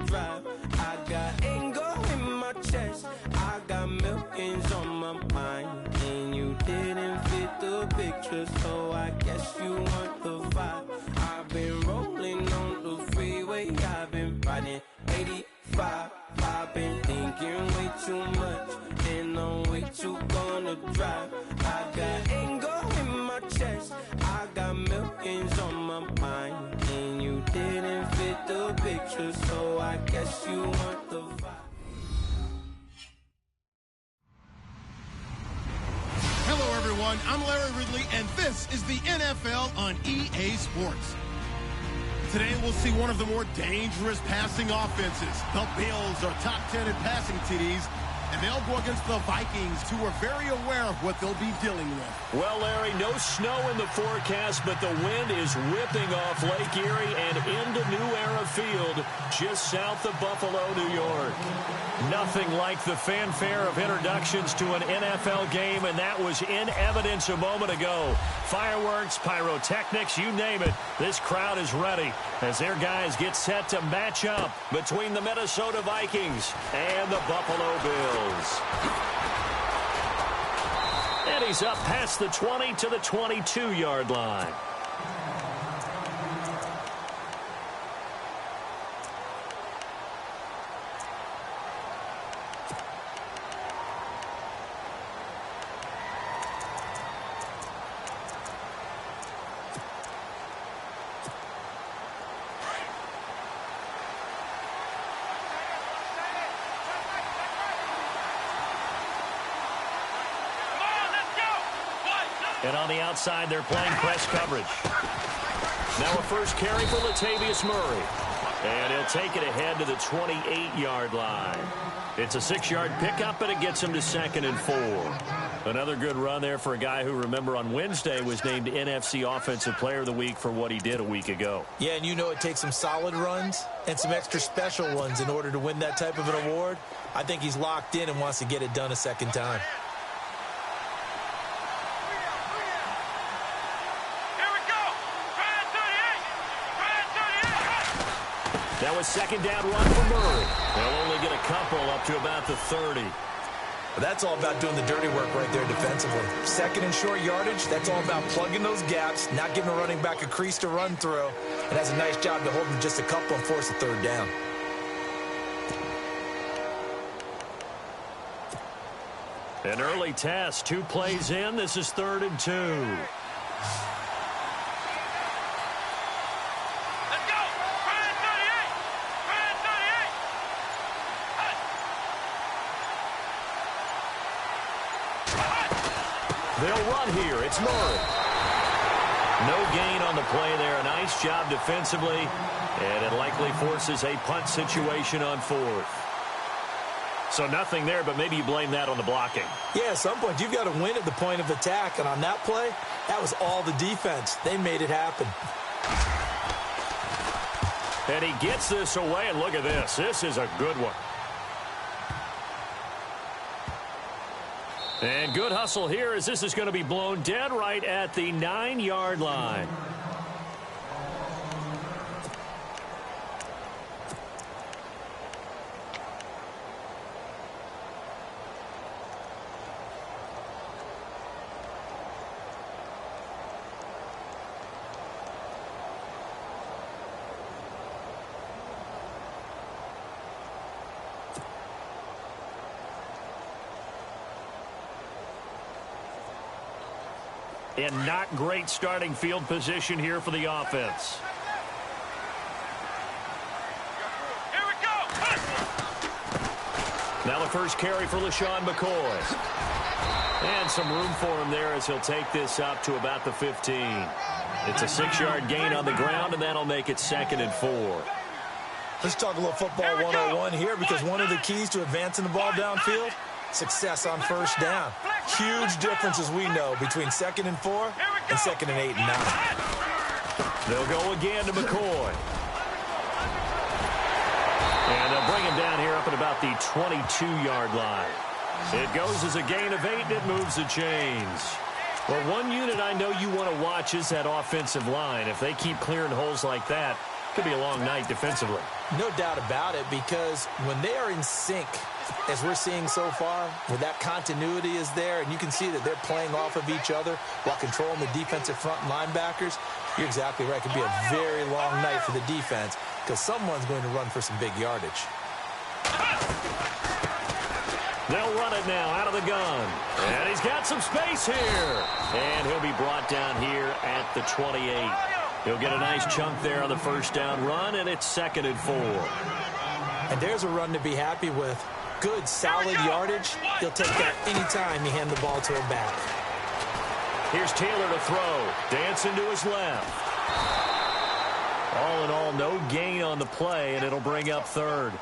drive. I got anger in my chest, I got millions on my mind, and you didn't fit the picture, so I guess you want the vibe. I've been rolling on the freeway, I've been riding 85. I've been thinking way too much, and I'm way too gonna drive. I got anger in my chest, I got millions on my mind, and you didn't fit the picture, so I guess you want the vibe. Hello, everyone. I'm Larry Ridley, and this is the NFL on EA Sports. Today, we'll see one of the more dangerous passing offenses. The Bills are top 10 in passing TDs, and they'll go against the Vikings, who are very aware of what they'll be dealing with. Well, Larry, no snow in the forecast, but the wind is whipping off Lake Erie and into New Era Field, just south of Buffalo, New York. Nothing like the fanfare of introductions to an NFL game, and that was in evidence a moment ago. Fireworks, pyrotechnics, you name it. This crowd is ready as their guys get set to match up between the Minnesota Vikings and the Buffalo Bills. And he's up past the 20 to the 22-yard line. And on the outside, they're playing press coverage. Now a first carry for Latavius Murray. And he'll take it ahead to the 28-yard line. It's a 6-yard pickup, and it gets him to 2nd and 4. Another good run there for a guy who, remember, on Wednesday was named NFC Offensive Player of the Week for what he did a week ago. Yeah, and you know it takes some solid runs and some extra special ones in order to win that type of an award. I think he's locked in and wants to get it done a second time. Now a second down run for Murray. They'll only get a couple up to about the 30. That's all about doing the dirty work right there defensively. Second and short yardage, that's all about plugging those gaps, not giving a running back a crease to run through, and has a nice job to hold him just a couple and force a third down. An early test, 2 plays in. This is 3rd and 2. They'll run here. It's Murray. No gain on the play there. A nice job defensively. And it likely forces a punt situation on 4th. So nothing there, but maybe you blame that on the blocking. Yeah, at some point, you've got to win at the point of attack. And on that play, that was all the defense. They made it happen. And he gets this away. And look at this. This is a good one. And good hustle here as this is going to be blown dead right at the 9-yard line. And not great starting field position here for the offense. Here we go. Now the first carry for LaShawn McCoy. And some room for him there as he'll take this up to about the 15. It's a 6-yard gain on the ground, and that'll make it 2nd and 4. Let's talk a little football 101 here, because one of the keys to advancing the ball downfield, success on first down. Huge difference, as we know, between 2nd and 4 and 2nd and 8 and 9. They'll go again to McCoy. And they'll bring him down here up at about the 22-yard line. It goes as a gain of 8, and it moves the chains. Well, one unit I know you want to watch is that offensive line. If they keep clearing holes like that, Could be a long night defensively. No doubt about it, because when they are in sync, as we're seeing so far, where that continuity is there, and you can see that they're playing off of each other while controlling the defensive front linebackers, you're exactly right. It could be a very long night for the defense because someone's going to run for some big yardage. They'll run it now out of the gun. And he's got some space here. And he'll be brought down here at the 28. He'll get a nice chunk there on the first down run, and it's 2nd and 4. And there's a run to be happy with. Good, solid yardage. He'll take that anytime you hand the ball to him back. Here's Taylor to throw. Dancing to his left. All in all, no gain on the play, and it'll bring up 3rd.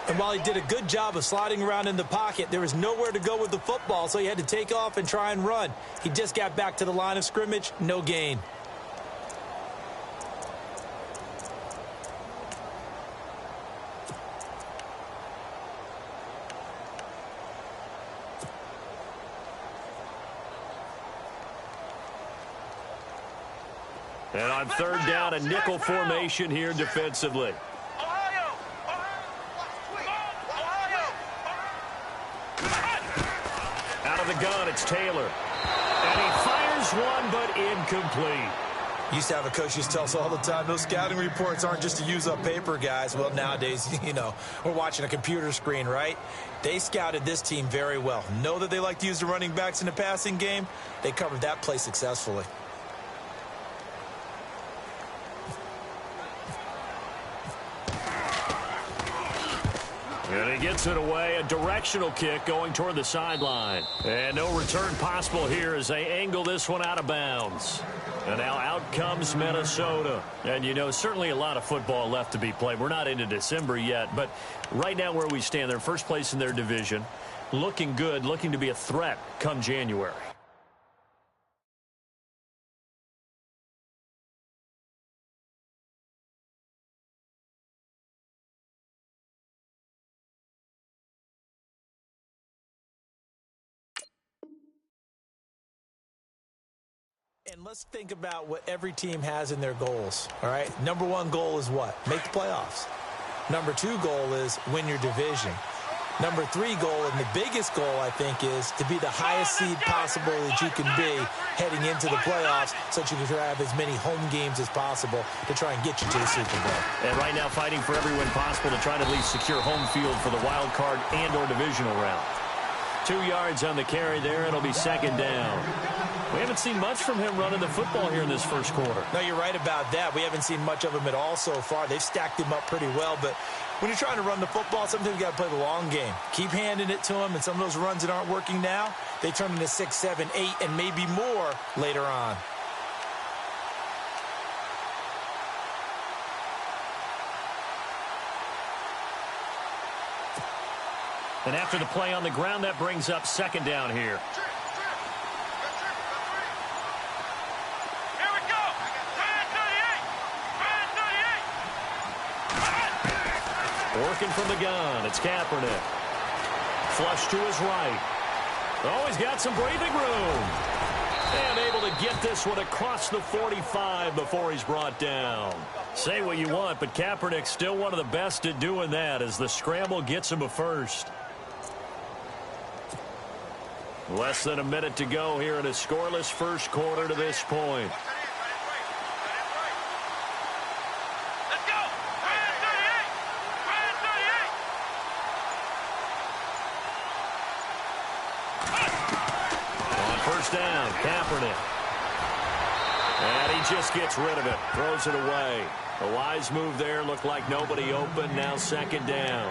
And while he did a good job of sliding around in the pocket, there was nowhere to go with the football, so he had to take off and try and run. He just got back to the line of scrimmage, no gain. And on 3rd down, a nickel formation here defensively. Out of the gun, it's Taylor. And he fires one, but incomplete. Used to have a coach used to tell us all the time, those scouting reports aren't just to use up paper, guys. Well, nowadays, you know, we're watching a computer screen, right? They scouted this team very well. Know that they like to use the running backs in the passing game. They covered that play successfully. And he gets it away, a directional kick going toward the sideline. And no return possible here as they angle this one out of bounds. And now out comes Minnesota. And, you know, certainly a lot of football left to be played. We're not into December yet, but right now where we stand, they're first place in their division. Looking good, looking to be a threat come January. And let's think about what every team has in their goals, all right? Number 1 goal is what? Make the playoffs. Number 2 goal is win your division. Number 3 goal, and the biggest goal, I think, is to be the highest seed possible that you can be heading into the playoffs so that you can have as many home games as possible to try and get you to the Super Bowl. And right now fighting for every win possible to try to at least secure home field for the wild card and or divisional round. 2 yards on the carry there. It'll be 2nd down. We haven't seen much from him running the football here in this first quarter. No, you're right about that. We haven't seen much of him at all so far. They've stacked him up pretty well, but when you're trying to run the football, sometimes you got to play the long game. Keep handing it to him, and some of those runs that aren't working now, they turn into 6, 7, 8, and maybe more later on. And after the play on the ground, that brings up 2nd down here. Here we go. 38. Working from the gun, it's Kaepernick. Flush to his right. Oh, he's got some breathing room. And able to get this one across the 45 before he's brought down. Say what you want, but Kaepernick's still one of the best at doing that as the scramble gets him a first. Less than a minute to go here in a scoreless first quarter to this point. Let's go. 38. On first down, Kaepernick. And he just gets rid of it. Throws it away. A wise move there. Looked like nobody open. Now 2nd down.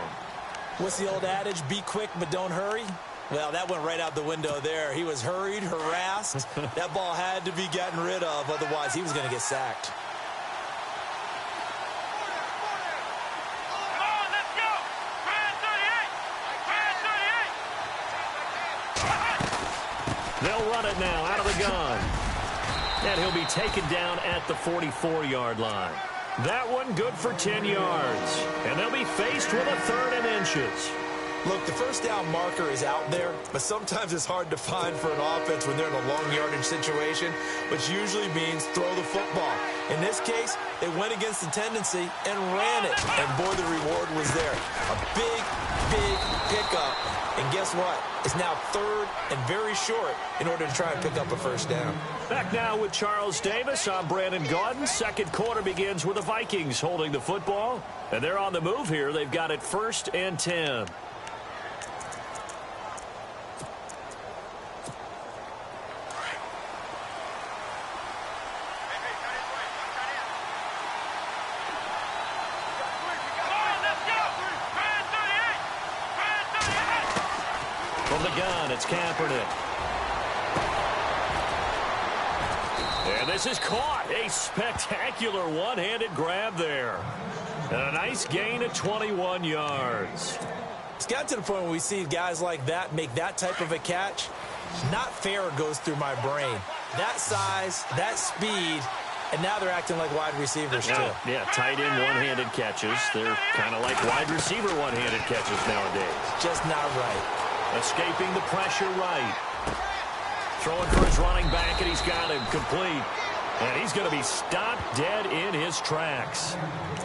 What's the old adage? Be quick, but don't hurry. Well, that went right out the window there. He was hurried, harassed. That ball had to be gotten rid of. Otherwise, he was going to get sacked. Come on, let's go. 38. They'll run it now out of the gun. And he'll be taken down at the 44-yard line. That one good for 10 yards. And they'll be faced with a 3rd and inches. Look, the first down marker is out there, but sometimes it's hard to find for an offense when they're in a long yardage situation, which usually means throw the football. In this case, they went against the tendency and ran it, and boy, the reward was there. A big, big pickup, and guess what? It's now third and very short in order to try and pick up a first down. Back now with Charles Davis. I'm Brandon Gaudin. Second quarter begins with the Vikings holding the football, and they're on the move here. They've got it 1st and 10. From the gun, it's Kaepernick. And this is caught. A spectacular one-handed grab there. And a nice gain of 21 yards. It's got to the point where we see guys like that make that type of a catch. Not fair goes through my brain. That size, that speed, and now they're acting like wide receivers too. Yeah, tight end one-handed catches. They're kind of like wide receiver one-handed catches nowadays. Just not right. Escaping the pressure right. Throwing for his running back, and he's got him complete. And he's going to be stopped dead in his tracks.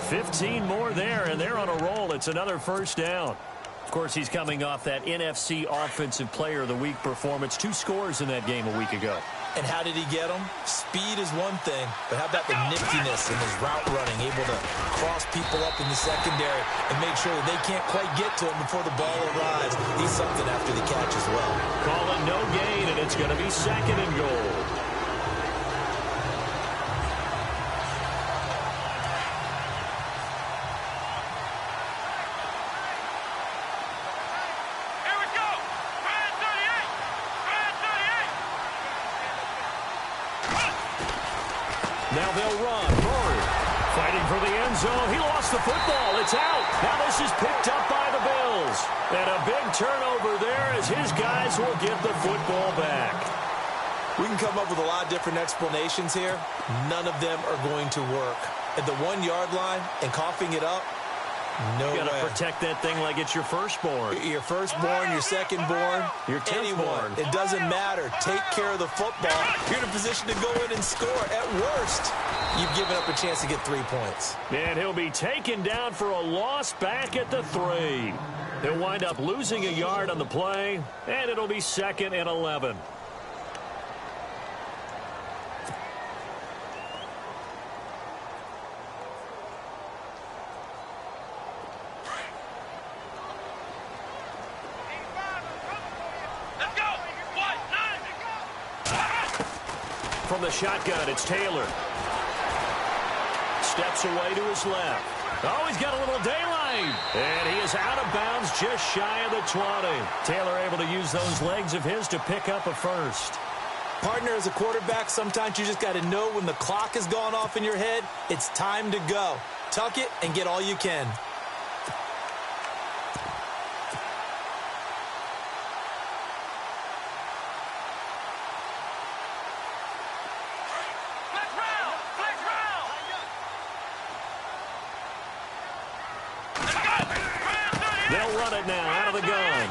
15 more there, and they're on a roll. It's another first down. Of course, he's coming off that NFC Offensive Player of the Week performance. 2 scores in that game a week ago. And how did he get them? Speed is one thing, but how about the niftiness in his route running, able to cross people up in the secondary and make sure that they can't quite get to him before the ball arrives. He's something after the catch as well. Calling no gain, and it's going to be 2nd and goal. Now they'll run. Murray fighting for the end zone. He lost the football. It's out. Now this is picked up by the Bills. And a big turnover there as his guys will get the football back. We can come up with a lot of different explanations here. None of them are going to work. At the 1-yard line and coughing it up, no way. You got to protect that thing like it's your firstborn. Your firstborn, your secondborn, your anyone. It doesn't matter. Take care of the football. You're in a position to go in and score. At worst, you've given up a chance to get 3 points. And he'll be taken down for a loss back at the 3. He'll wind up losing a yard on the play, and it'll be 2nd and 11. From the shotgun, it's Taylor. Steps away to his left. Oh, he's got a little daylight. And he is out of bounds just shy of the 20. Taylor able to use those legs of his to pick up a first. Partner, as a quarterback, sometimes you just got to know when the clock has gone off in your head, it's time to go. Tuck it and get all you can. They'll run it now out of the gun.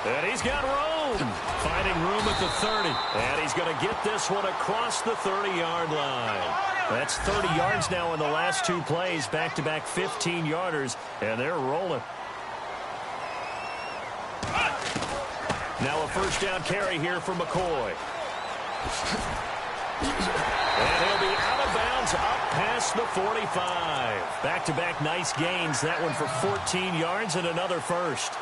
And he's got room. Finding room at the 30. And he's going to get this one across the 30-yard line. That's 30 yards now in the last 2 plays. Back-to-back 15-yarders. And they're rolling. Now a first down carry here for McCoy. And he'll be out of bounds up past the 45. Back-to-back nice gains. That one for 14 yards and another first.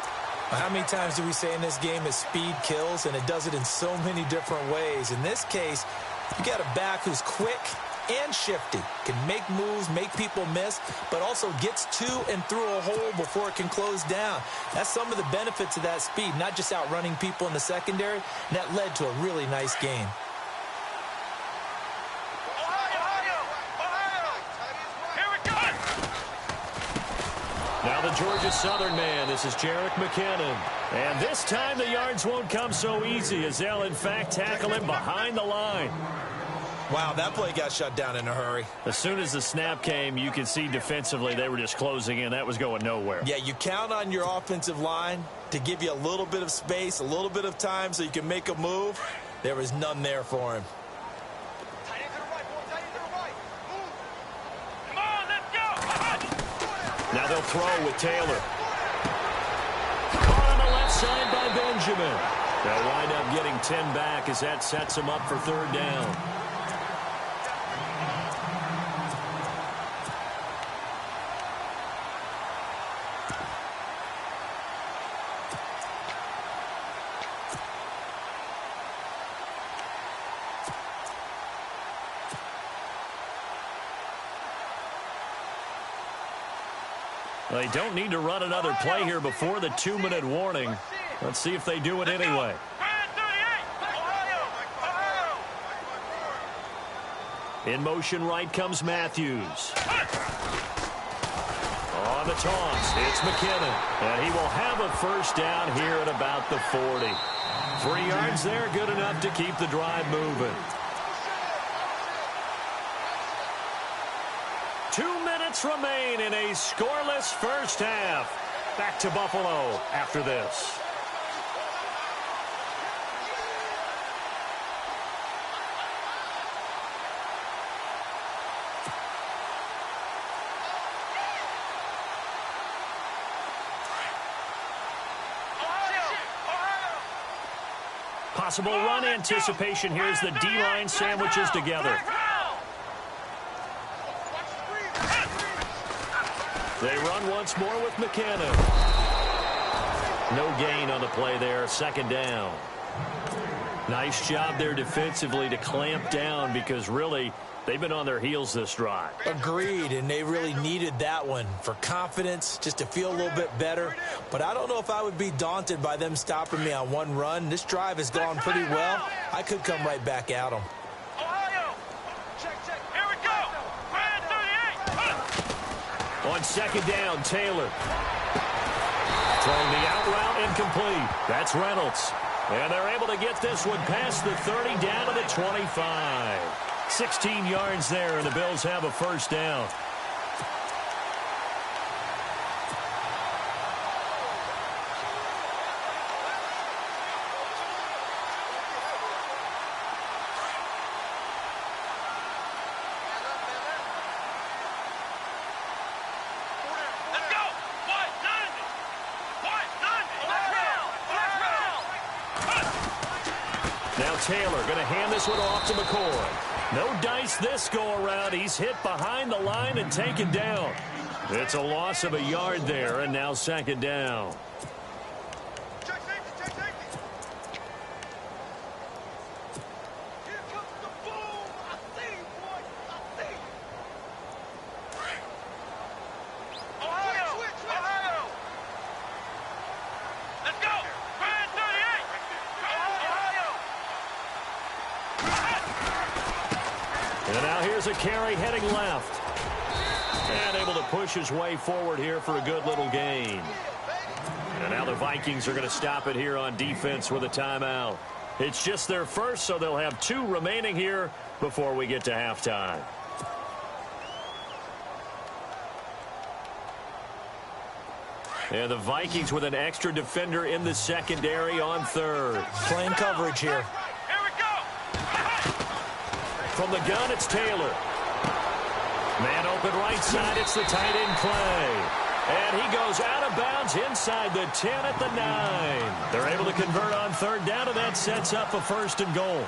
How many times do we say in this game that speed kills, and it does it in so many different ways? In this case, you got a back who's quick and shifty, can make moves, make people miss, but also gets to and through a hole before it can close down. That's some of the benefits of that speed, not just outrunning people in the secondary, and that led to a really nice game. Now the Georgia Southern man, this is Jerick McKinnon. And this time the yards won't come so easy as they'll in fact tackle him behind the line. Wow, that play got shut down in a hurry. As soon as the snap came, you could see defensively they were just closing in. That was going nowhere. Yeah, you count on your offensive line to give you a little bit of space, a little bit of time so you can make a move. There was none there for him. Come on, let's go. Now they'll throw with Taylor. Caught on the left side by Benjamin. They'll wind up getting 10 back as that sets them up for third down. They don't need to run another play here before the 2-minute warning. Let's see if they do it anyway. In motion right comes Matthews. On the toss, it's McKinnon. And he will have a first down here at about the 40. 3 yards there, good enough to keep the drive moving. 2 minutes remain in a scoreless first half. Back to Buffalo after this. Possible run anticipation here as the D-line sandwiches together. They run once more with McKinnon. No gain on the play there. Second down. Nice job there defensively to clamp down because really they've been on their heels this drive. Agreed, and they really needed that one for confidence, just to feel a little bit better. But I don't know if I would be daunted by them stopping me on one run. This drive has gone pretty well. I could come right back at them. Here we go. On second down, Taylor. Throwing the out route incomplete. That's Reynolds. And they're able to get this one past the 30 down to the 25. 16 yards there, and the Bills have a first down. Now Taylor going to hand this one off to McCoy. No dice this go-around. He's hit behind the line and taken down. It's a loss of a yard there, and now second down. And now here's a carry heading left. And able to push his way forward here for a good little gain. And now the Vikings are going to stop it here on defense with a timeout. It's just their first, so they'll have 2 remaining here before we get to halftime. And the Vikings with an extra defender in the secondary on third. Playing coverage here. From the gun, it's Taylor. Man open right side, it's the tight end play. And he goes out of bounds inside the 10 at the 9. They're able to convert on third down, and that sets up a first and goal.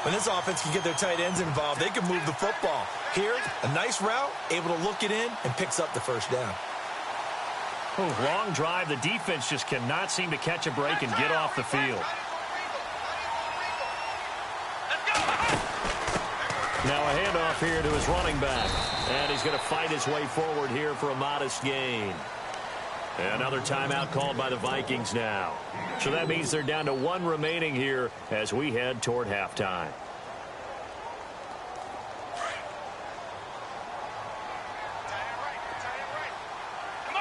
When this offense can get their tight ends involved, they can move the football. Here, a nice route, able to look it in, and picks up the first down. Long drive. The defense just cannot seem to catch a break and get off the field. Now a handoff here to his running back. And he's going to fight his way forward here for a modest gain. Another timeout called by the Vikings now. So that means they're down to 1 remaining here as we head toward halftime.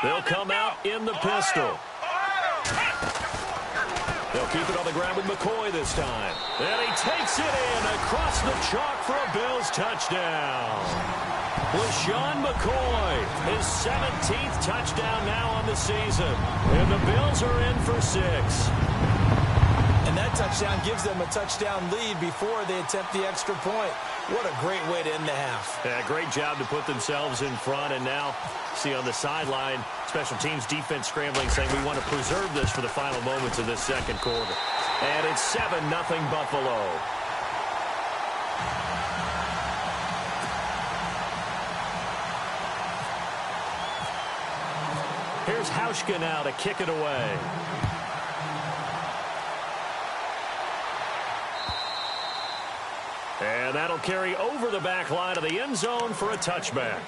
They'll come out in the pistol. They'll keep it on the ground with McCoy this time. And he takes it in across the chalk for for a Bills touchdown. LaShawn McCoy, his 17th touchdown now on the season. And the Bills are in for 6. And that touchdown gives them a touchdown lead before they attempt the extra point. What a great way to end the half. Yeah, great job to put themselves in front. And now, see on the sideline, special teams defense scrambling, saying we want to preserve this for the final moments of this second quarter. And it's 7-0 Buffalo. Here's Hauschka now to kick it away. And that'll carry over the back line of the end zone for a touchback.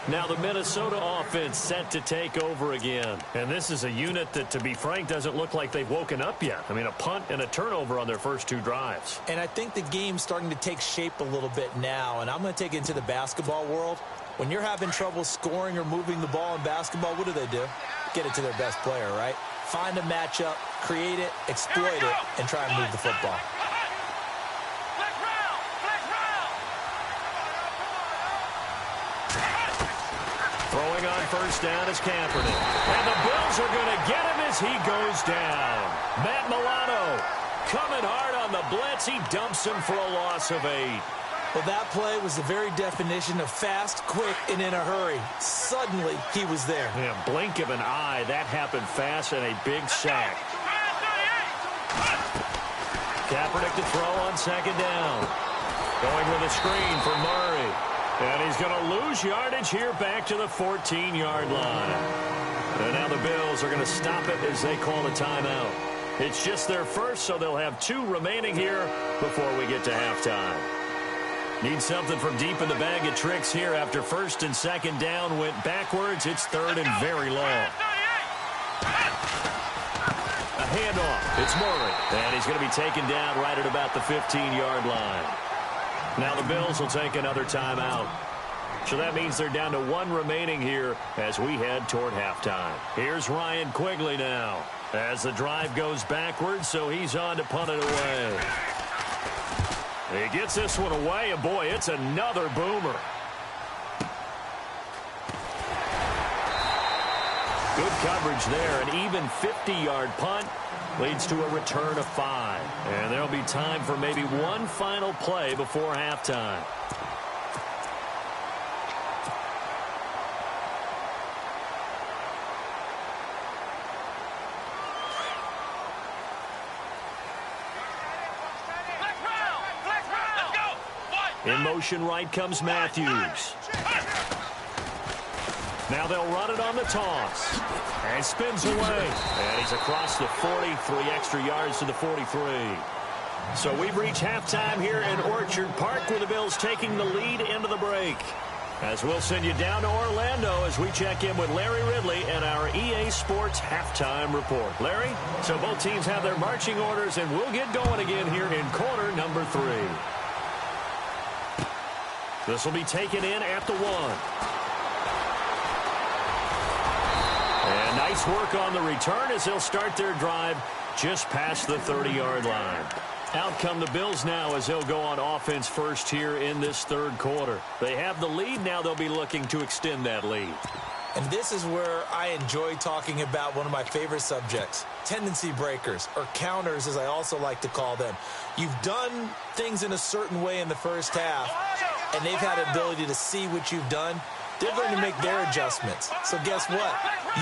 Now the Minnesota offense set to take over again. And this is a unit that, to be frank, doesn't look like they've woken up yet. I mean, a punt and a turnover on their first 2 drives. And I think the game's starting to take shape a little bit now. And I'm going to take it into the basketball world. When you're having trouble scoring or moving the ball in basketball, what do? Get it to their best player, right? Find a matchup, create it, exploit it, and try and move the football. Throwing on first down is Kaepernick. And the Bills are going to get him as he goes down. Matt Milano coming hard on the blitz. He dumps him for a loss of 8. Well, that play was the very definition of fast, quick, and in a hurry. Suddenly, he was there. Yeah, blink of an eye. That happened fast and a big sack. Kaepernick to throw on second down. Going with a screen for Murray. And he's going to lose yardage here back to the 14-yard line. And now the Bills are going to stop it as they call a timeout. It's just their first, so they'll have 2 remaining here before we get to halftime. Need something from deep in the bag of tricks here after first and second down went backwards. It's third and very long. A handoff. It's Murray. And he's going to be taken down right at about the 15-yard line. Now the Bills will take another timeout. So that means they're down to 1 remaining here as we head toward halftime. Here's Ryan Quigley now as the drive goes backwards, so he's on to punt it away. He gets this one away, and boy, it's another boomer. Good coverage there. An even 50-yard punt leads to a return of 5. And there'll be time for maybe one final play before halftime. In motion right comes Matthews. Now they'll run it on the toss. And spins away. And he's across the 40, 3 extra yards to the 43. So we've reached halftime here in Orchard Park with the Bills taking the lead into the break. As we'll send you down to Orlando as we check in with Larry Ridley and our EA Sports Halftime Report. Larry, so both teams have their marching orders, and we'll get going again here in quarter number 3. This will be taken in at the 1. And nice work on the return as they'll start their drive just past the 30-yard line. Out come the Bills now as they'll go on offense first here in this third quarter. They have the lead. Now they'll be looking to extend that lead. And this is where I enjoy talking about one of my favorite subjects, tendency breakers, or counters as I also like to call them. You've done things in a certain way in the first half, and they've had an ability to see what you've done. They're going to make their adjustments. So guess what?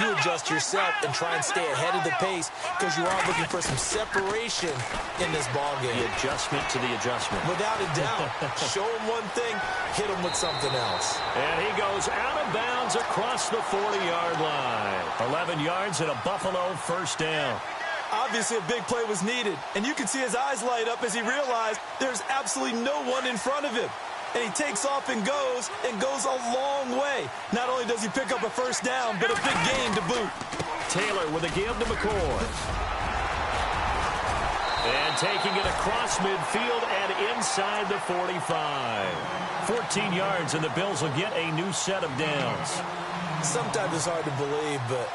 You adjust yourself and try and stay ahead of the pace because you are looking for some separation in this ballgame. The adjustment to the adjustment. Without a doubt. Show them one thing, hit them with something else. And he goes out of bounds across the 40-yard line. 11 yards and a Buffalo first down. Obviously, a big play was needed, and you can see his eyes light up as he realized there's absolutely no one in front of him. And he takes off and goes a long way. Not only does he pick up a first down, but a big gain to boot. Taylor with a give to McCoy. And taking it across midfield and inside the 45. 14 yards, and the Bills will get a new set of downs. Sometimes it's hard to believe, but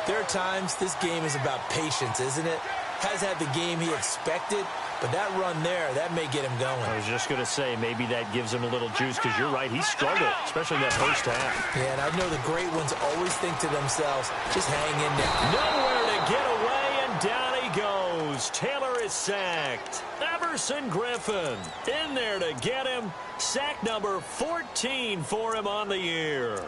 there are times this game is about patience, isn't it? Has had the game he expected, But that run there, that may get him going. I was just going to say, maybe that gives him a little juice, because you're right, he struggled, especially in that first half. Yeah, and I know the great ones always think to themselves, just hang in there. Nowhere to get away, and down he goes. Taylor is sacked. Everson Griffin in there to get him. Sack number 14 for him on the year.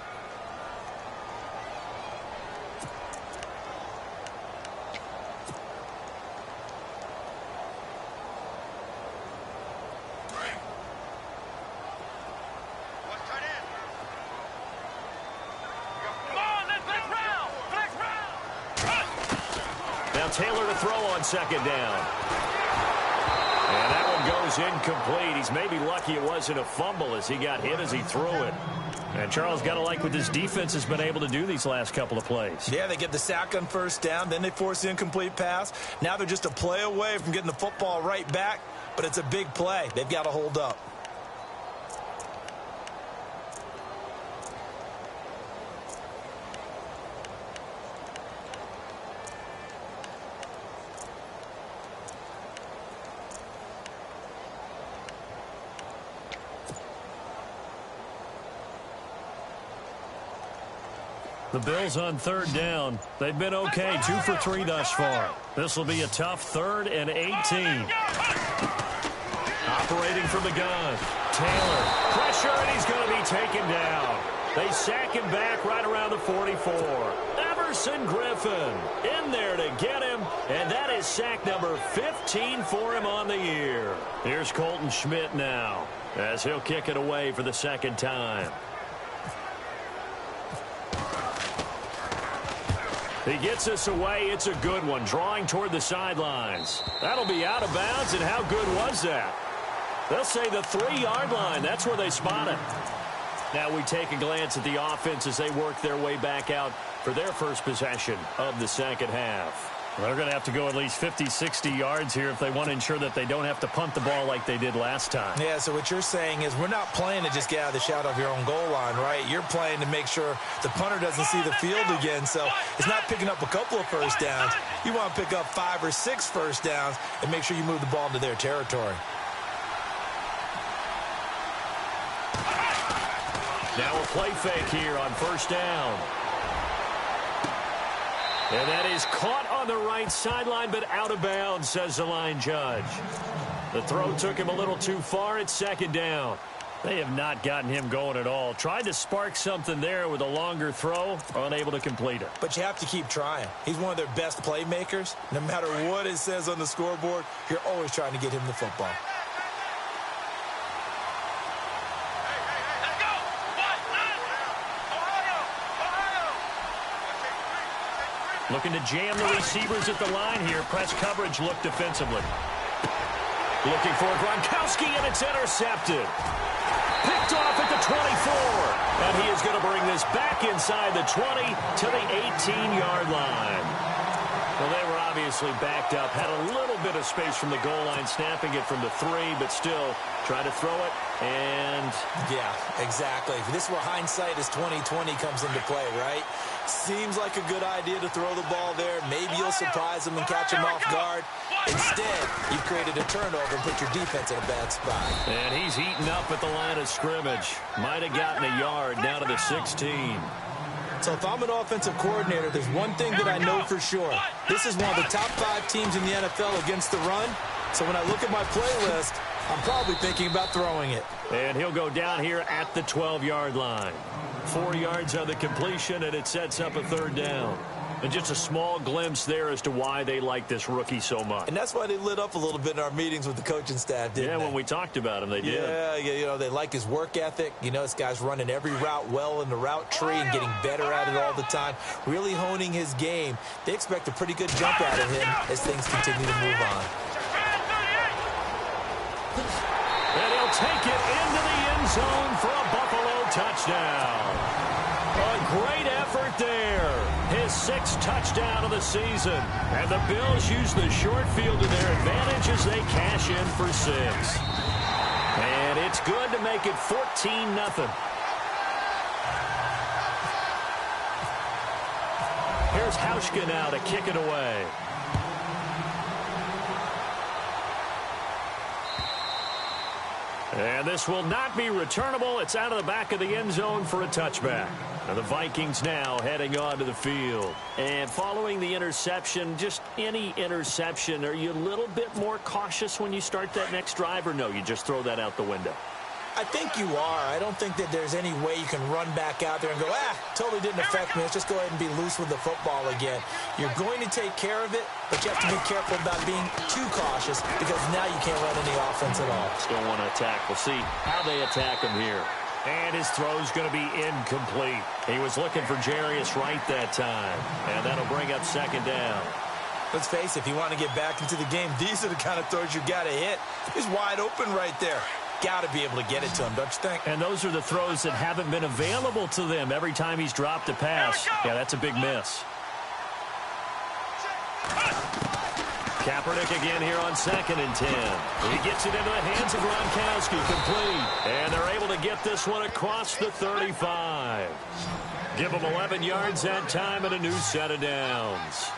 Taylor to throw on second down. And that one goes incomplete. He's maybe lucky it wasn't a fumble as he got hit as he threw it. And Charles got to like what this defense has been able to do these last couple of plays. Yeah, they get the sack on first down, then they force the incomplete pass. Now they're just a play away from getting the football right back, but it's a big play. They've got to hold up. The Bills on third down. They've been okay, 2 for 3 thus far. This will be a tough 3rd and 18. Operating from the gun. Taylor, pressure, and he's going to be taken down. They sack him back right around the 44. Everson Griffin in there to get him, and that is sack number 15 for him on the year. Here's Colton Schmidt now as he'll kick it away for the second time. He gets us away. It's a good one, drawing toward the sidelines. That'll be out of bounds, and how good was that? They'll say the 3-yard line. That's where they spot it. Now we take a glance at the offense as they work their way back out for their first possession of the second half. They're going to have to go at least 50, 60 yards here if they want to ensure that they don't have to punt the ball like they did last time. Yeah, so what you're saying is we're not playing to just get out of the shadow of your own goal line, right? You're playing to make sure the punter doesn't see the field again. So it's not picking up a couple of first downs. You want to pick up 5 or 6 first downs and make sure you move the ball into their territory. Now a play fake here on first down. And that is caught on the right sideline, but out of bounds, says the line judge. The throw took him a little too far. It's second down. They have not gotten him going at all. Tried to spark something there with a longer throw, unable to complete it. But you have to keep trying. He's one of their best playmakers. No matter what it says on the scoreboard, you're always trying to get him the football. Looking to jam the receivers at the line here. Press coverage look defensively. Looking for Gronkowski, and it's intercepted. Picked off at the 24. And he is going to bring this back inside the 20 to the 18-yard line. Well, they were obviously backed up. Had a little bit of space from the goal line, snapping it from the 3, but still trying to throw it. And yeah, exactly. This is where hindsight is 20/20 comes into play, right? Seems like a good idea to throw the ball there. Maybe you'll surprise them and catch them off guard. Instead, you've created a turnover and put your defense in a bad spot. And he's heating up at the line of scrimmage. Might have gotten a yard down to the 16. So if I'm an offensive coordinator, there's one thing that I know for sure. This is one of the top 5 teams in the NFL against the run. So when I look at my playlist, I'm probably thinking about throwing it. And he'll go down here at the 12-yard line. 4 yards on the completion, and it sets up a third down. And just a small glimpse there as to why they like this rookie so much. And that's why they lit up a little bit in our meetings with the coaching staff, didn't they? When we talked about him, they did. Yeah, you know, they like his work ethic. You know, this guy's running every route well in the route tree and getting better at it all the time, really honing his game. They expect a pretty good jump out of him as things continue to move on. And he'll take it into the end zone for a Buffalo touchdown. A great effort there. His 6th touchdown of the season. And the Bills use the short field to their advantage as they cash in for 6. And it's good to make it 14-0. Here's Hauschka now to kick it away. And this will not be returnable. It's out of the back of the end zone for a touchback. And the Vikings now heading onto the field. And following the interception, just any interception, are you a little bit more cautious when you start that next drive, or no, you just throw that out the window? I think you are. I don't think that there's any way you can run back out there and go, totally didn't affect me. Let's just go ahead and be loose with the football again. You're going to take care of it, but you have to be careful about being too cautious because now you can't run any offense at all. Still want to attack. We'll see how they attack him here. And his throw's going to be incomplete. He was looking for Jarius Wright that time, and that'll bring up second down. Let's face it, if you want to get back into the game, these are the kind of throws you got to hit. He's wide open right there. Got to be able to get it to him, don't you think? And those are the throws that haven't been available to them every time he's dropped a pass. Yeah, that's a big miss. Kaepernick again here on 2nd and 10. He gets it into the hands of Gronkowski, complete. And they're able to get this one across the 35. Give him 11 yards that time and a new set of downs.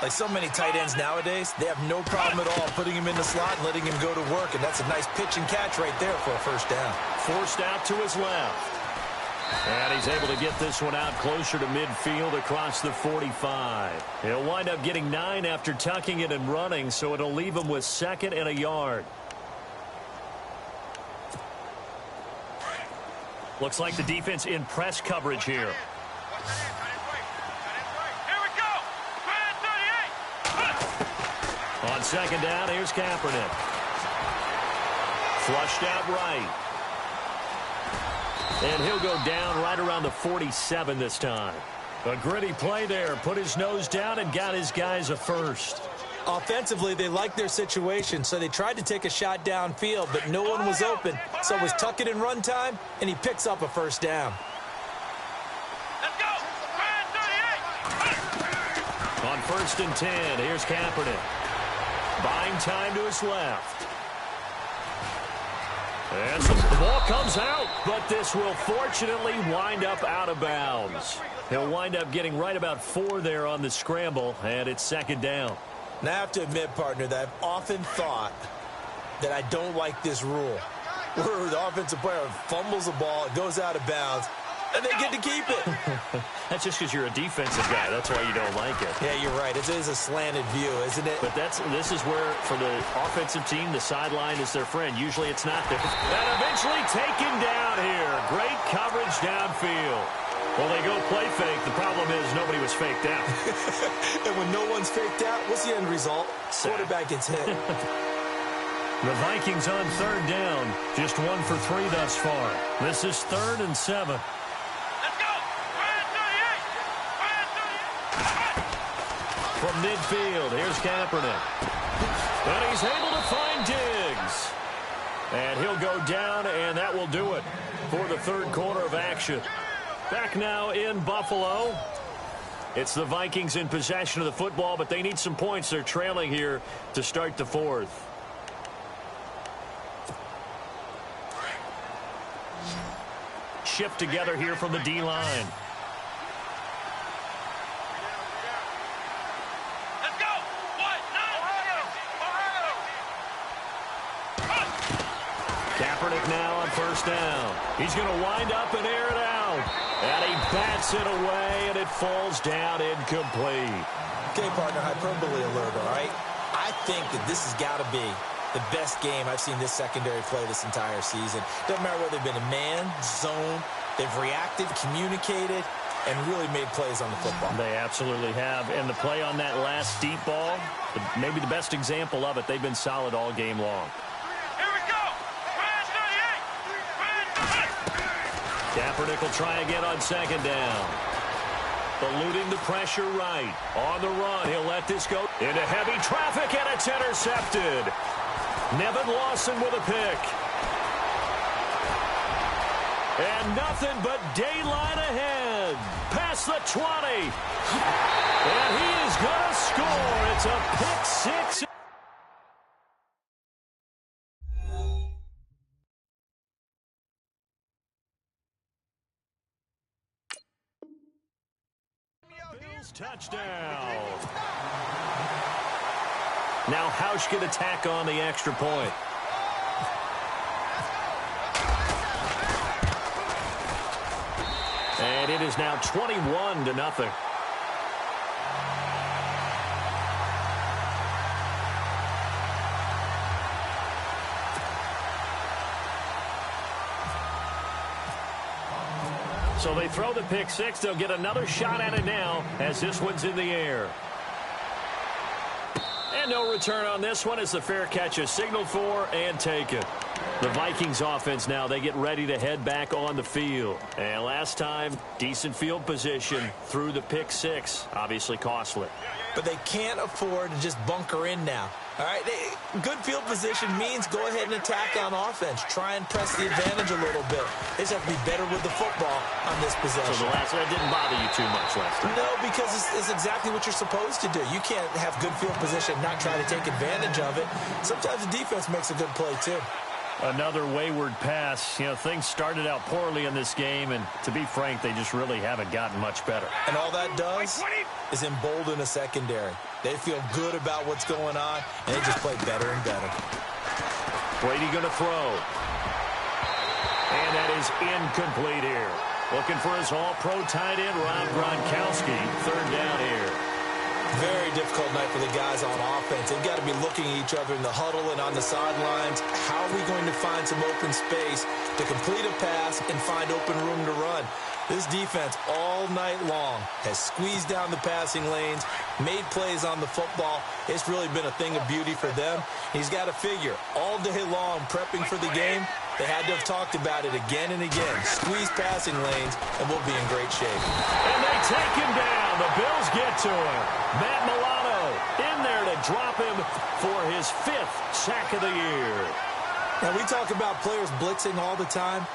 Like so many tight ends nowadays, they have no problem at all putting him in the slot and letting him go to work. And that's a nice pitch and catch right there for a first down. Forced out to his left. And he's able to get this one out closer to midfield across the 45. He'll wind up getting 9 after tucking it and running, so it'll leave him with 2nd and a yard. Looks like the defense in press coverage here. On 2nd down, here's Kaepernick. Flushed out right. And he'll go down right around the 47 this time. A gritty play there. Put his nose down and got his guys a first. Offensively, they liked their situation, so they tried to take a shot downfield, but no one was open. So it was tuck it and run time, and he picks up a first down. Let's go! 38! On 1st and 10, here's Kaepernick. Buying time to his left. And the ball comes out, but this will fortunately wind up out of bounds. He'll wind up getting right about 4 there on the scramble, and it's 2nd down. Now, I have to admit, partner, that I've often thought that I don't like this rule, where the offensive player fumbles the ball, it goes out of bounds, and they get to keep it. That's just because you're a defensive guy. That's why you don't like it. Yeah, you're right. It is a slanted view, isn't it? But this is where, for the offensive team, the sideline is their friend. Usually it's not there. And eventually taken down here. Great coverage downfield. Well, they go play fake. The problem is nobody was faked out. And when no one's faked out, what's the end result? Quarterback gets hit. The Vikings on 3rd down. Just 1 for 3 thus far. This is 3rd and 7. From midfield, here's Kaepernick. And he's able to find Diggs. And he'll go down, and that will do it for the 3rd quarter of action. Back now in Buffalo. It's the Vikings in possession of the football, but they need some points. They're trailing here to start the 4th. Shift together here from the D-line. Kaepernick now on 1st down. He's going to wind up and air it out. And he bats it away, and it falls down incomplete. Okay, partner, hyperbole alert, all right? I think that this has got to be the best game I've seen this secondary play this entire season. Doesn't matter whether they've been a man, zone, they've reacted, communicated, and really made plays on the football. They absolutely have. And the play on that last deep ball, maybe the best example of it, they've been solid all game long. Kaepernick will try again on 2nd down. Eluding the pressure right. On the run, he'll let this go into heavy traffic, and it's intercepted. Nevin Lawson with a pick. And nothing but daylight ahead. Past the 20. And he is going to score. It's a pick 6. Touchdown. Now Hausch can attack on the extra point. And it is now 21-0. So they throw the pick six. They'll get another shot at it now as this one's in the air. And no return on this one as the fair catch is signaled for and taken. The Vikings offense now, they get ready to head back on the field. And last time, decent field position through the pick six. Obviously costly. But they can't afford to just bunker in now. All right, good field position means go ahead and attack on offense. Try and press the advantage a little bit. They just have to be better with the football on this possession. So that didn't bother you too much last time? No, because it's exactly what you're supposed to do. You can't have good field position and not try to take advantage of it. Sometimes the defense makes a good play, too. Another wayward pass. You know, things started out poorly in this game, and to be frank, they just really haven't gotten much better. And all that does is embolden a secondary. They feel good about what's going on, and they just play better and better. Brady going to throw. And that is incomplete here. Looking for his all-pro tight end, Rob Gronkowski. Third down here. Very difficult night for the guys on offense. They've got to be looking at each other in the huddle and on the sidelines. How are we going to find some open space to complete a pass and find open room to run? This defense all night long has squeezed down the passing lanes, made plays on the football. It's really been a thing of beauty for them. He's got to figure all day long prepping for the game. They had to have talked about it again and again. Squeeze passing lanes, and we'll be in great shape. And they take him down. The Bills get to him. Matt Milano in there to drop him for his 5th sack of the year. Now, we talk about players blitzing all the time.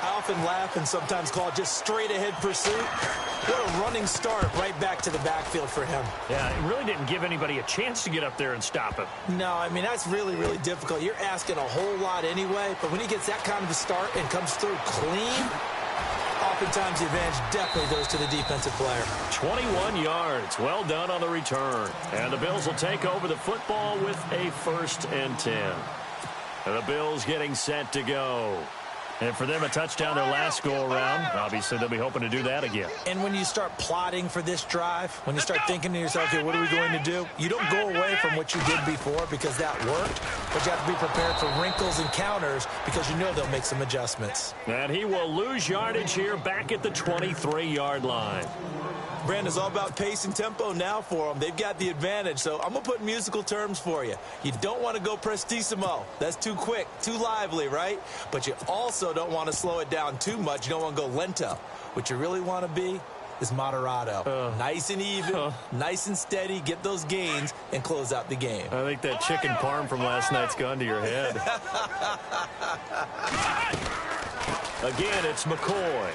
I often laugh and sometimes call it just straight-ahead pursuit. What a running start right back to the backfield for him. Yeah, it really didn't give anybody a chance to get up there and stop him. No, I mean, that's really, really difficult. You're asking a whole lot anyway, but when he gets that kind of a start and comes through clean, oftentimes the advantage definitely goes to the defensive player. 21 yards. Well done on the return. And the Bills will take over the football with a 1st and 10. And the Bills getting set to go. And for them, a touchdown their last go-around. Obviously, they'll be hoping to do that again. And when you start plotting for this drive, when you start thinking to yourself, okay, what are we going to do? You don't go away from what you did before because that worked, but you have to be prepared for wrinkles and counters because you know they'll make some adjustments. And he will lose yardage here back at the 23-yard line. Brandon, it's all about pace and tempo now for them. They've got the advantage, so I'm going to put musical terms for you. You don't want to go prestissimo. That's too quick, too lively, right? But you also don't want to slow it down too much. You don't want to go lento. What you really want to be is moderato. Nice and even, nice and steady, get those gains, and close out the game. I think that chicken parm from last night's gone to your head. Again, it's McCoy.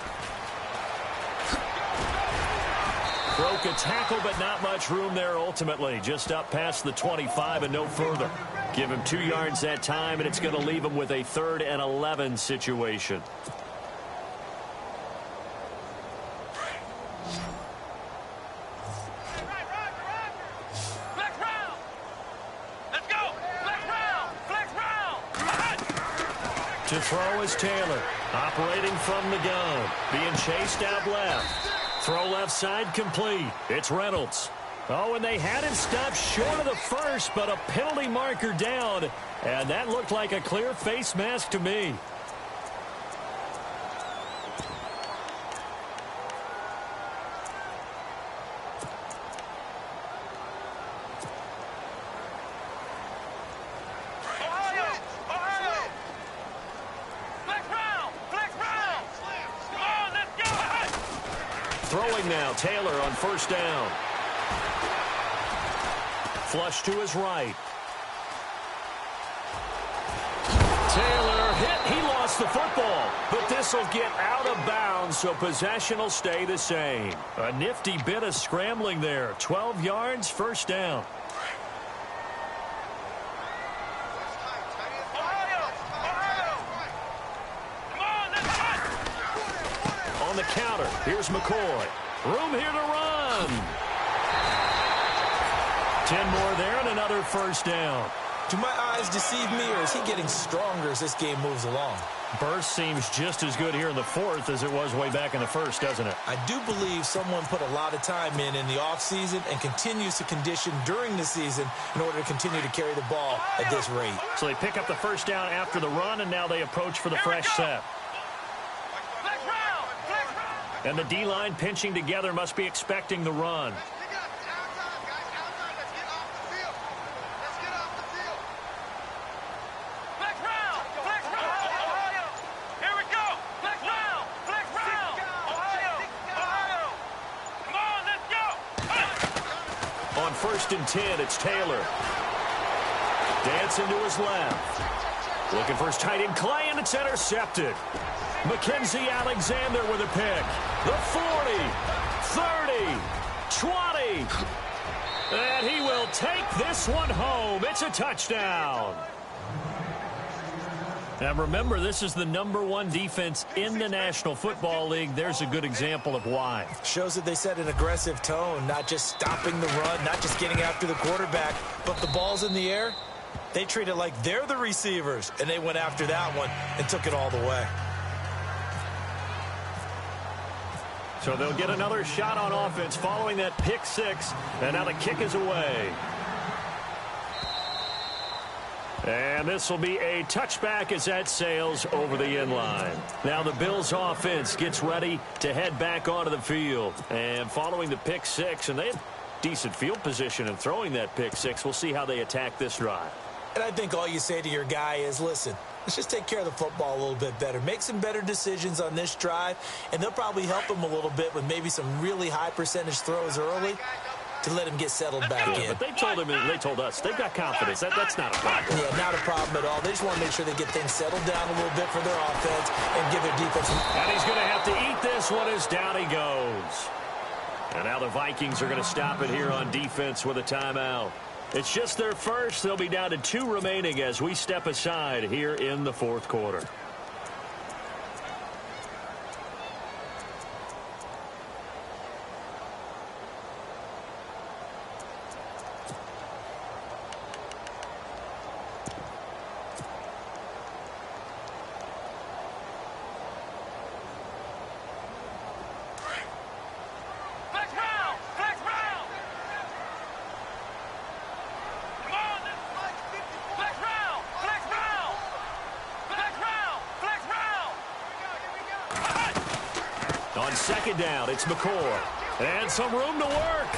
Broke a tackle, but not much room there ultimately. Just up past the 25 and no further. Give him 2 yards that time, and it's going to leave him with a 3rd and 11 situation. To throw is Taylor, operating from the gun, being chased out left. Throw left side complete. It's Reynolds. Oh, and they had him stopped short of the first, but a penalty marker down. And that looked like a clear face mask to me. Throwing now, Taylor on 1st down. Flush to his right. Taylor hit. He lost the football, but this will get out of bounds, so possession will stay the same. A nifty bit of scrambling there. 12 yards, 1st down. On the counter, here's McCoy. Room here to run. 10 more there and another 1st down. Do my eyes deceive me, or is he getting stronger as this game moves along? Burst seems just as good here in the fourth as it was way back in the first, doesn't it? I do believe someone put a lot of time in the offseason and continues to condition during the season in order to continue to carry the ball at this rate. So they pick up the first down after the run, and now they approach for the fresh set. And the D-line pinching together must be expecting the run. On 1st and 10, it's Taylor. Dancing to his left. Looking for his tight end, Clay, and it's intercepted. Mackenzie Alexander with a pick. The 40, 30, 20. And he will take this one home. It's a touchdown. Now remember, this is the #1 defense in the National Football League. There's a good example of why. Shows that they set an aggressive tone, not just stopping the run, not just getting after the quarterback, but the ball's in the air. They treat it like they're the receivers, and they went after that one and took it all the way. So they'll get another shot on offense following that pick six, and now the kick is away. And this will be a touchback as that sails over the end line. Now the Bills offense gets ready to head back onto the field. And following the pick six, and they had decent field position in throwing that pick six, we'll see how they attack this drive. And I think all you say to your guy is, listen, let's just take care of the football a little bit better. Make some better decisions on this drive, and they'll probably help him a little bit with maybe some really high percentage throws early to let him get settled back in. But they told him, and they told us, they've got confidence. That's not a problem. Yeah, not a problem at all. They just want to make sure they get things settled down a little bit for their offense and give their defense. And he's going to have to eat this one as down he goes. And now the Vikings are going to stop it here on defense with a timeout. It's just their first. They'll be down to 2 remaining as we step aside here in the fourth quarter. On second down, it's McCoy. And some room to work.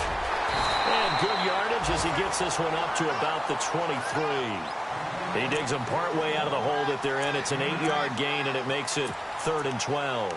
And good yardage as he gets this one up to about the 23. He digs them partway out of the hole that they're in. It's an 8-yard gain, and it makes it 3rd and 12.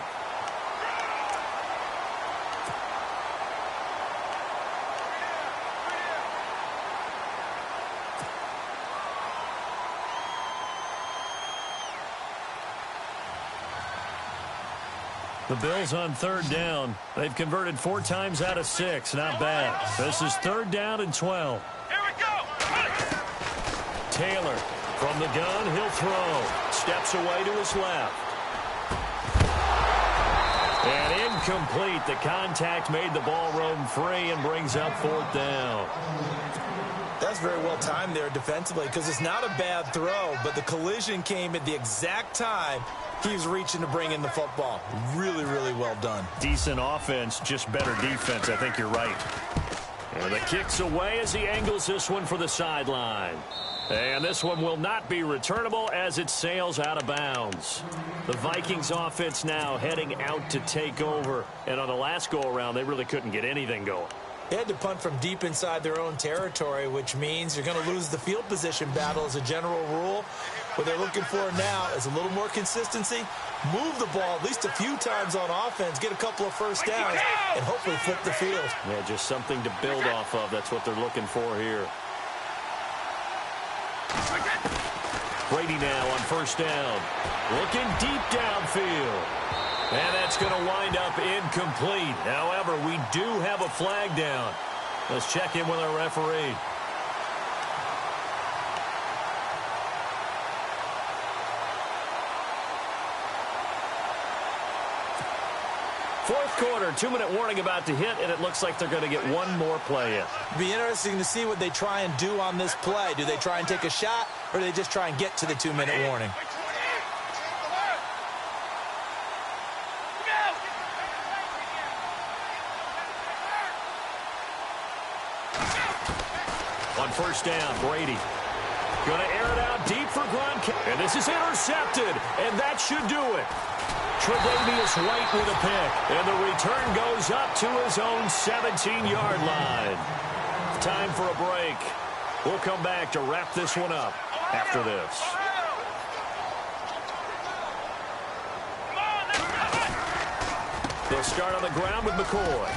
The Bills on 3rd down. They've converted 4 times out of 6. Not bad. This is 3rd down and 12. Here we go. Taylor from the gun. He'll throw. Steps away to his left. And incomplete. The contact made the ball roam free and brings up 4th down. That's very well timed there defensively because it's not a bad throw, but the collision came at the exact time he was reaching to bring in the football. Really, really well done. Decent offense, just better defense. I think you're right. And the kick's away as he angles this one for the sideline. And this one will not be returnable as it sails out of bounds. The Vikings offense now heading out to take over. And on the last go-around, they really couldn't get anything going. They had to punt from deep inside their own territory, which means you're going to lose the field position battle as a general rule. What they're looking for now is a little more consistency, move the ball at least a few times on offense, get a couple of first downs, and hopefully flip the field. Yeah, just something to build off of. That's what they're looking for here. Brady now on 1st down. Looking deep downfield. And that's going to wind up incomplete. However, we do have a flag down. Let's check in with our referee. Fourth quarter, 2-minute warning about to hit, and it looks like they're going to get one more play in. It'll be interesting to see what they try and do on this play. Do they try and take a shot, or do they just try and get to the 2-minute warning? On first down, Brady. Going to air it out deep for Gronkowski. And this is intercepted, and that should do it. Tre'Davious White with a pick, and the return goes up to his own 17-yard line. Time for a break. We'll come back to wrap this one up after this. They'll start on the ground with McCoy.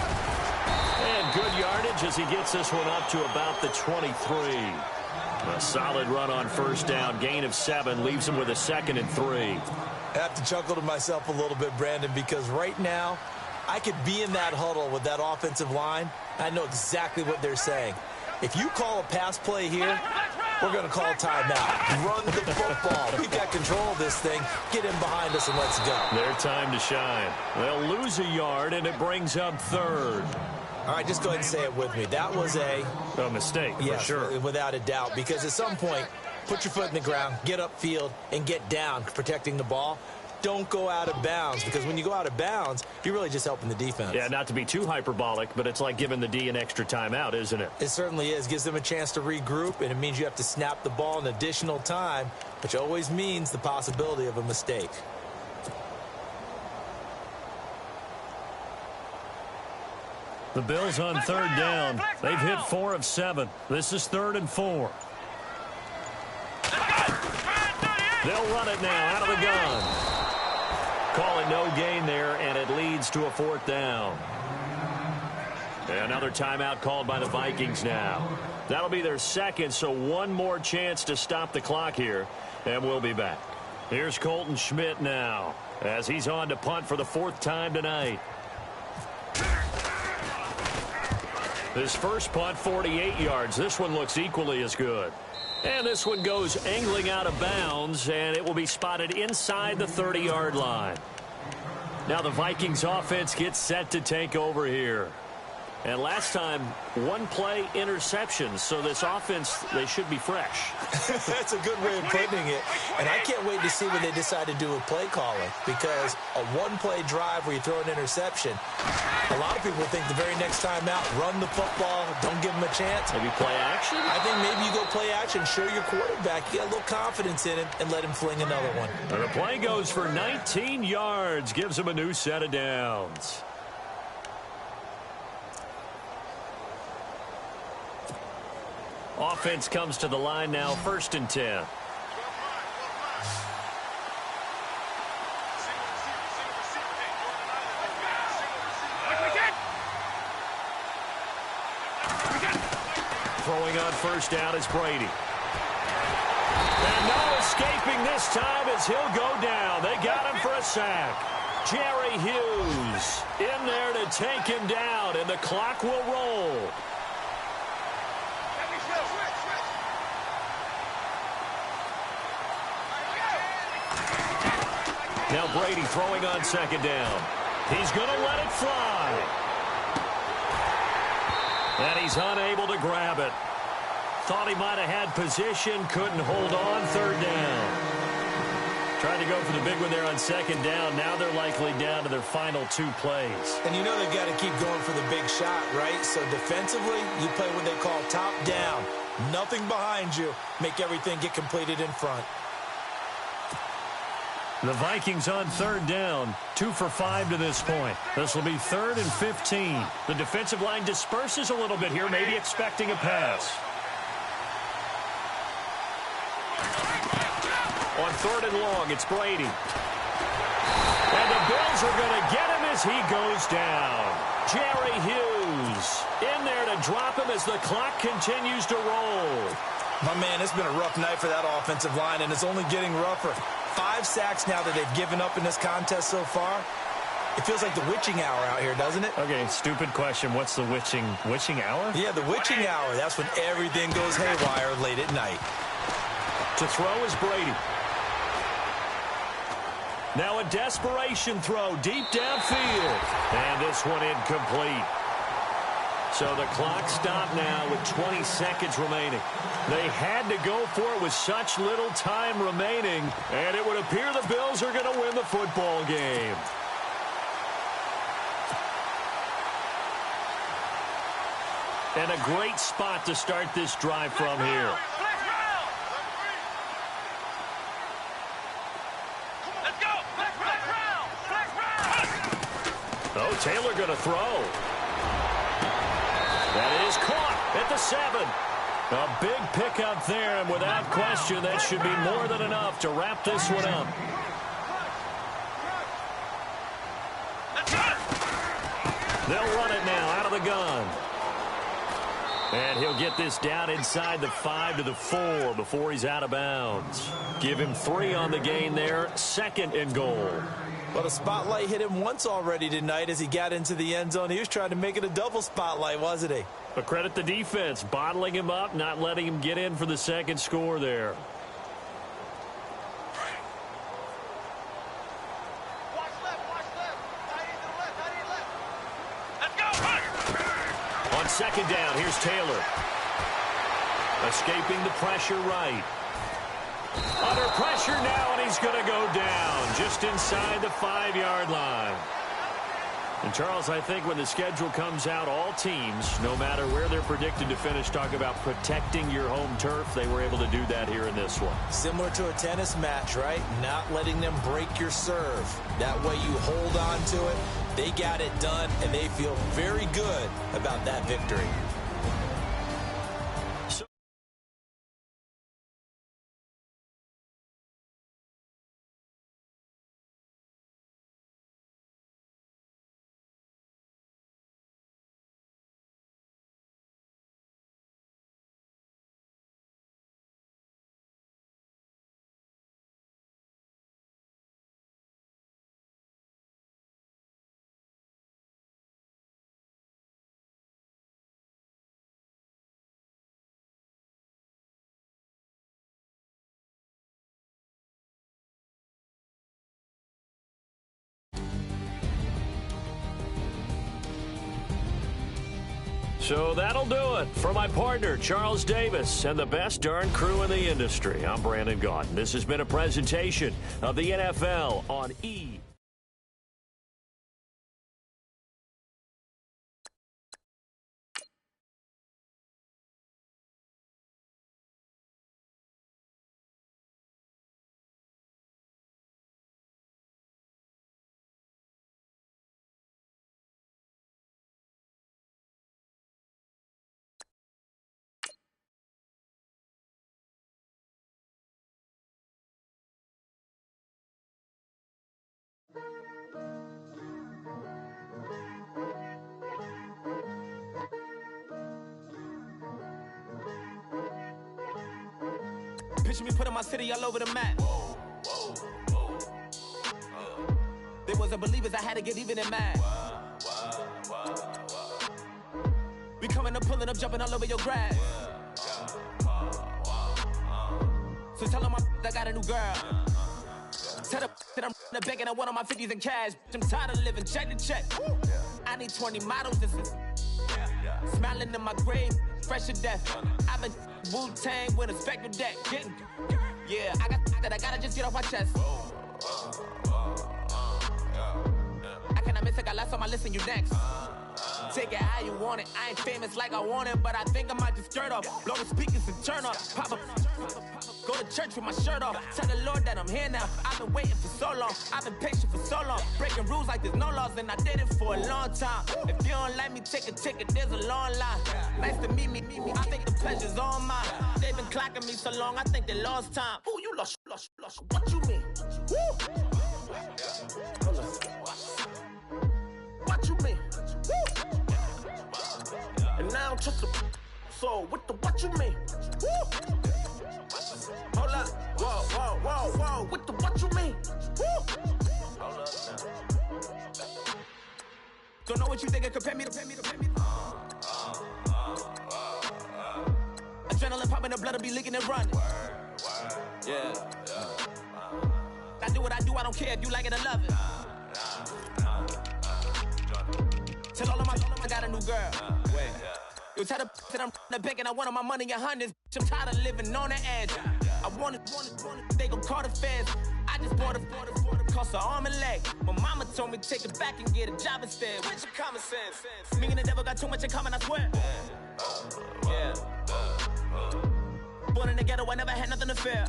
And good yardage as he gets this one up to about the 23. A solid run on first down. Gain of 7 leaves him with a 2nd and 3. I have to chuckle to myself a little bit, Brandon, because right now I could be in that huddle with that offensive line. I know exactly what they're saying. If you call a pass play here, we're going to call a timeout. Run the football. We've got control of this thing. Get in behind us and let's go. Their time to shine. They'll lose a yard, and it brings up 3rd. All right, just go ahead and say it with me. That was a mistake, yes, for sure. Without a doubt, because at some point, put your foot in the ground, get upfield, and get down protecting the ball. Don't go out of bounds, because when you go out of bounds, you're really just helping the defense. Yeah, not to be too hyperbolic, but it's like giving the D an extra timeout, isn't it? It certainly is. Gives them a chance to regroup, and it means you have to snap the ball in additional time, which always means the possibility of a mistake. The Bills on 3rd down. They've hit 4 of 7. This is 3rd and 4. They'll run it now out of the gun. Call it no gain there, and it leads to a 4th down. Another timeout called by the Vikings now. That'll be their 2nd, so one more chance to stop the clock here, and we'll be back. Here's Colton Schmidt now, as he's on to punt for the 4th time tonight. His first punt, 48 yards. This one looks equally as good. And this one goes angling out of bounds, and it will be spotted inside the 30-yard line. Now the Vikings offense gets set to take over here. And last time, 1-play interceptions, so this offense, they should be fresh. That's a good way of putting it. And I can't wait to see what they decide to do with play calling, because a 1-play drive where you throw an interception, a lot of people think the very next time out, run the football, don't give them a chance. Maybe play action? I think maybe you go play action, show your quarterback, you got a little confidence in him, and let him fling another one. And the play goes for 19 yards, gives him a new set of downs. Offense comes to the line now, 1st and 10. Throwing on first down is Brady. And no escaping this time as he'll go down. They got him for a sack. Jerry Hughes in there to take him down, and the clock will roll. Now Brady throwing on 2nd down. He's going to let it fly. And he's unable to grab it. Thought he might have had position, couldn't hold on. 3rd down. Tried to go for the big one there on 2nd down. Now they're likely down to their final 2 plays. And you know they've got to keep going for the big shot, right? So defensively, you play what they call top down. Nothing behind you. Make everything get completed in front. The Vikings on 3rd down, 2 for 5 to this point. This will be 3rd and 15. The defensive line disperses a little bit here, maybe expecting a pass. On 3rd and long, it's Brady. And the Bills are going to get him as he goes down. Jerry Hughes in there to drop him as the clock continues to roll. My man, it's been a rough night for that offensive line, and it's only getting rougher. 5 sacks now that they've given up in this contest so far. It feels like the witching hour out here, doesn't it? Okay, stupid question. What's the witching hour? Yeah, the witching hour. That's when everything goes haywire late at night. To throw is Brady. Now a desperation throw deep downfield. And this one incomplete. So the clock stopped now with 20 seconds remaining. They had to go for it with such little time remaining, and it would appear the Bills are going to win the football game. And a great spot to start this drive from here. Let's go. Oh, Taylor going to throw. That is caught at the 7. A big pickup there, and without question, that should be more than enough to wrap this one up. They'll run it now out of the gun. And he'll get this down inside the 5 to the 4 before he's out of bounds. Give him 3 on the gain there, 2nd and goal. Well, the spotlight hit him once already tonight as he got into the end zone. He was trying to make it a double spotlight, wasn't he? But credit the defense, bottling him up, not letting him get in for the 2nd score there. Watch left. I need the left. Let's go. On 2nd down, here's Taylor. Escaping the pressure right. Under pressure now, and he's going to go down just inside the 5-yard line. And, Charles, I think when the schedule comes out, all teams, no matter where they're predicted to finish, talk about protecting your home turf. They were able to do that here in this one. Similar to a tennis match, right? Not letting them break your serve. That way you hold on to it. They got it done, and they feel very good about that victory. So that'll do it for my partner, Charles Davis, and the best darn crew in the industry. I'm Brandon Gaudin. This has been a presentation of the NFL on E! Picture me putting my city all over the map. They wasn't believers, I had to get even and mad. We coming up, pulling up, jumping all over your grass. So tell them I got a new girl. Tell them that I'm the bank and I want on my 50s in cash. I'm tired of living check to check. I need 20 models. This is smiling in my grave, fresh to death. I've been Wu-Tang with a spectral deck. Yeah, I gotta just get off my chest. I cannot miss it, got last on my list and you next. Take it how you want it. I ain't famous like I want it, but I think I might just stir off. Blow the speakers and turn up. Pop up. Go to church with my shirt off. Tell the Lord that I'm here now. I've been waiting for so long. I've been patient for so long. Breaking rules like there's no laws, and I did it for a long time. If you don't like me, take a ticket. There's a long line. Nice to meet me. I think the pleasure's all mine. They've been clocking me so long, I think they lost time. Ooh, you lost. What you mean? Woo! What you mean? Woo! And now I'm just a so with the what you mean? Woo! Hold up, whoa, with the what you mean? Woo! Hold up now. Don't know what you think it compare me to. Adrenaline popping, the blood will be leaking and running. Yeah. I do what I do, I don't care if you like it or love it. Tell all of my I got a new girl. Wait. You tell the that I'm the bank and I want my money in hundreds. I'm tired of living on the edge. I want it, they gon' call the feds. I just bought it, cost an arm and leg. My mama told me take it back and get a job instead. Where's your common sense? Me and the devil got too much in common, I swear. I never had nothing to fear.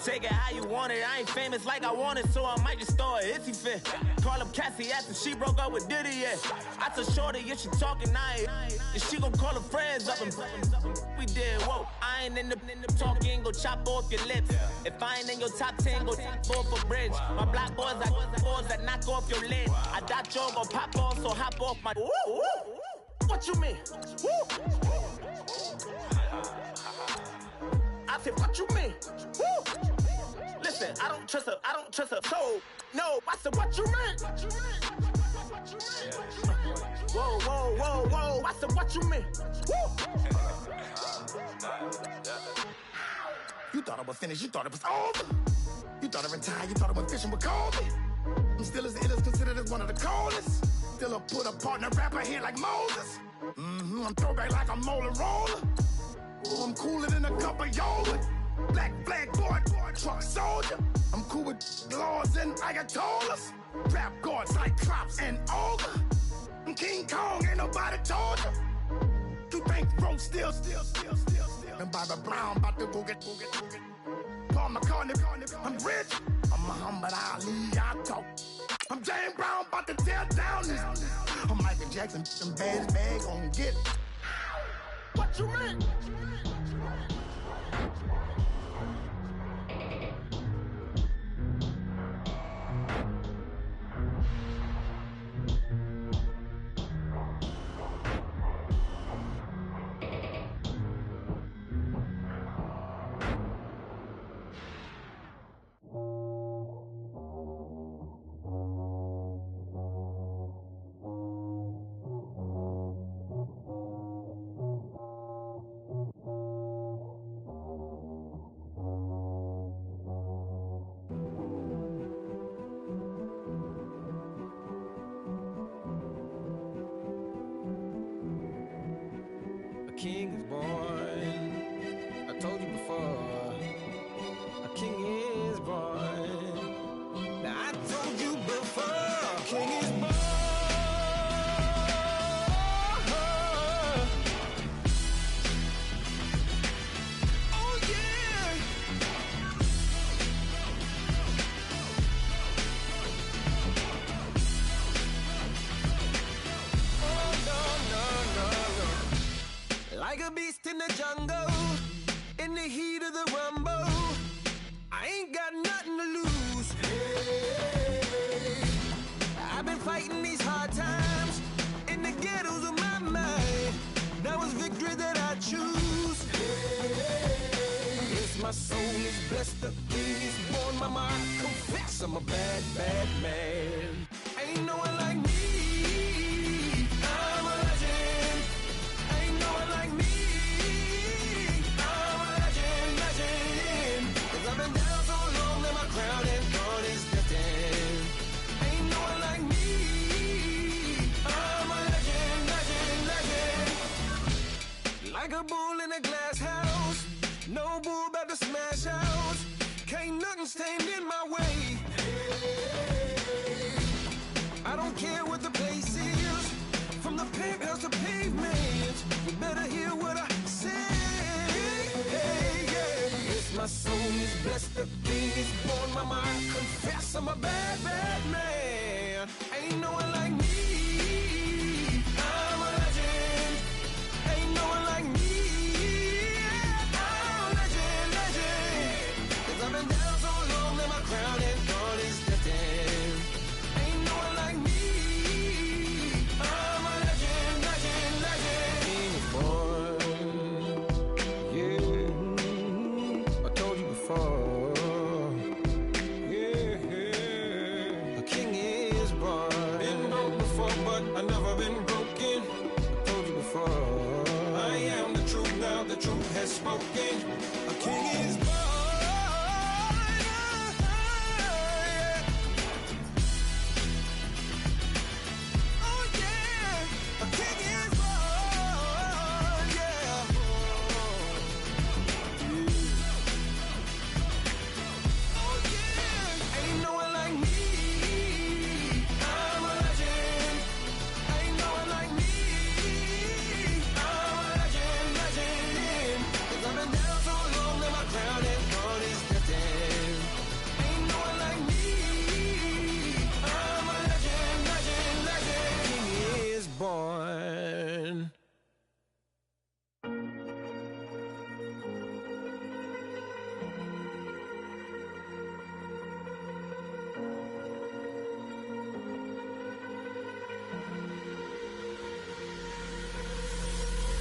Take it how you want it. I ain't famous like I want it, so I might just throw a hissy fit. Call up Cassie after she broke up with Diddy, yeah. I told Shorty if she talking, and she gon' call her friends up and we did, whoa. I ain't in the talking, go chop off your lips. If I ain't in your top 10, go off a bridge. My black boys, I got boys that knock off your lid. I thought you gon' pop off, so hop off my. What you mean? I said, what you mean? Listen, I don't trust her, so no. I said, what you mean? Whoa. I said, what you mean? You thought I was finished, you thought it was over. You thought I retired, you thought I went fishing with Kobe. I'm still as ill as considered as one of the coldest. Still a put a partner rapper here like Moses. I'm throwback like a molar roller. Ooh, I'm cooler than a cup of yogurt. Black flag boy, truck soldier. I'm cool with laws and Ayatollahs. Rap god, Cyclops and Ogre. I'm King Kong, ain't nobody told you. You think Rose still. And Barbara Brown about to go get. Paul McCartney, I'm rich. I'm Muhammad Ali, I talk. I'm James Brown, about to tear down this. I'm Michael Jackson, some bag gon' get. What you mean? King is born. I told you before. A king is born. Now I told you before. A king is born. Oh yeah. Like a beast in the jungle, in the heat of the rumble, I ain't got nothing to lose. Hey, I've been fighting these hard times in the ghettos of my mind. Now it's victory that I choose. Hey, yes, my soul is blessed, the king is born. Mama, I confess I'm a bad, bad man. Ain't no one like me. I'm a legend. Ain't no one like me. I'm a legend, legend. 'Cause I've been down so long that my crown and throne is destined. Ain't no one like me. I'm a legend, legend, legend. Like a bull in a glass house. No bull about to smash out. Can't nothing stand in my way. I don't care what the place is, from the penthouse to pavement. You better hear what I say. Hey, yeah. Yes, my soul is blessed, the king is born. Mama, I confess I'm a bad, bad man. Ain't no one like me. I'm a legend. Ain't no one like me. I'm a legend, legend. 'Cause I've been down so long that my crown and throne is destined. Ain't no one like me. I'm a legend, legend, legend. King is born. Yeah, I told you before. Yeah, a king is born. Been broke before, but I never been broken. I told you before. I am the truth now, the truth has spoken. A king is born. Oh yeah, a king is born. Yeah. Oh yeah, ain't no one like me. I'm a legend. Ain't no one like me. I'm a legend, legend. 'Cause I've been down so long that my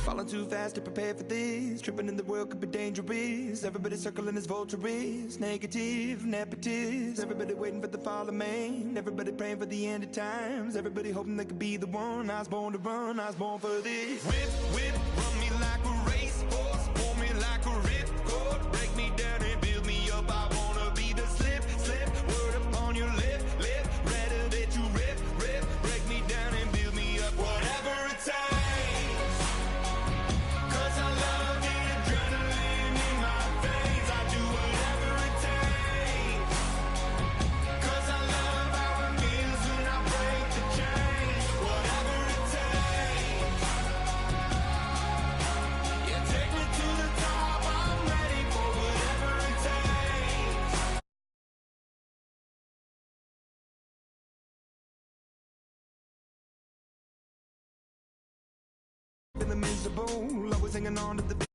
Falling too fast to prepare for this. Tripping in the world could be dangerous. Everybody circling as vultures. Negative, nepotist. Everybody waiting for the fall of man. Everybody praying for the end of times. Everybody hoping they could be the one. I was born to run, I was born for this. Whip, whip, run me like a racehorse. Pull me like a ripcord. Break me down and build me up. I wanna be the slip, slip. Word upon your lip, lip. Rather that you rip, rip. Break me down and build me up. Whatever it takes. 'Cause I love the adrenaline in my veins. I do whatever it takes. 'Cause I love how it feels when I break the chains. Whatever it takes. Yeah, take me to the top. I'm ready for whatever it takes. Feeling miserable, always hanging on to the